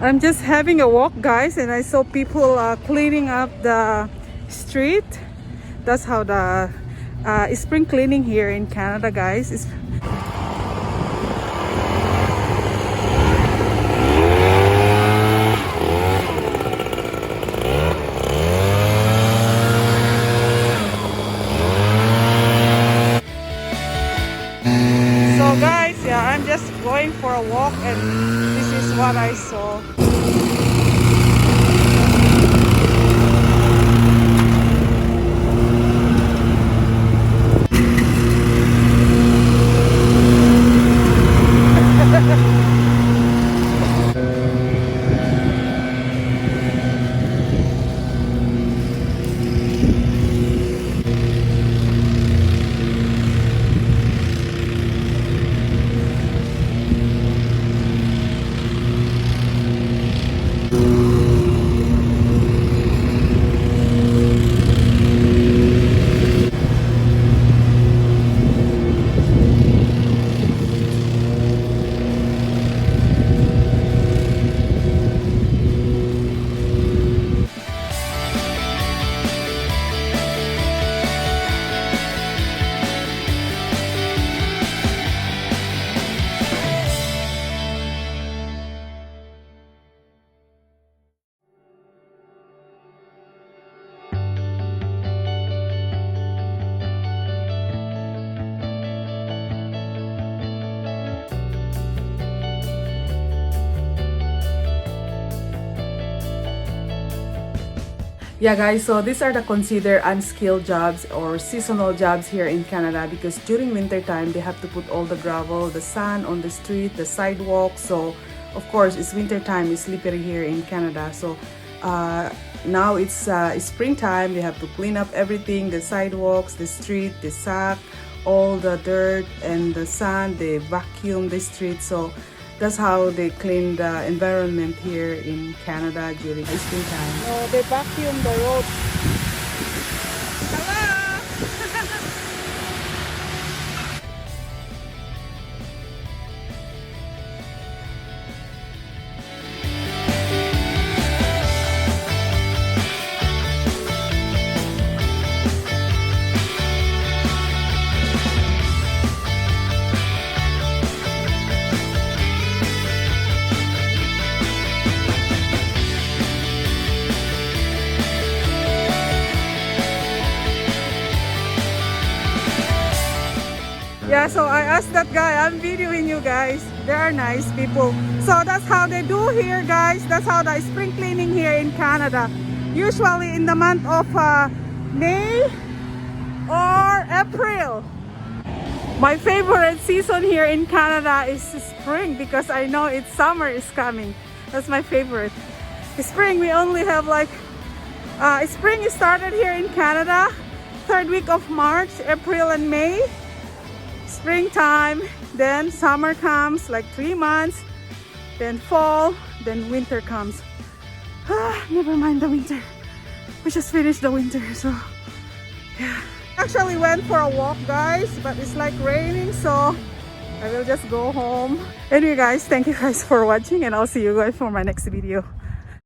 I'm just having a walk, guys, and I saw people cleaning up the street. That's how the spring cleaning here in Canada, guys. So guys, yeah, I'm just going for a walk and this is what I saw. Yeah guys, so these are the considered unskilled jobs or seasonal jobs here in Canada, because during winter time they have to put all the gravel, the sand on the street, the sidewalk. So of course it's winter time, it's slippery here in Canada. So now it's springtime, they have to clean up everything, the sidewalks, the street, the sack, all the dirt and the sand, they vacuum the street. So that's how they clean the environment here in Canada during springtime. Oh, they vacuum the road. Hello! Yeah, so I asked that guy, I'm videoing you guys. They are nice people. So that's how they do here, guys. That's how the spring cleaning here in Canada. Usually in the month of May or April. My favorite season here in Canada is spring, because I know it's summer is coming. That's my favorite. Spring, we only have like, spring is started here in Canada, 3rd week of March, April and May. Springtime, then summer comes like 3 months, then fall, then winter comes. Never mind the winter. We just finished the winter, so yeah. Actually went for a walk, guys, but it's like raining, so I will just go home. Anyway guys, thank you guys for watching, and I'll see you guys for my next video.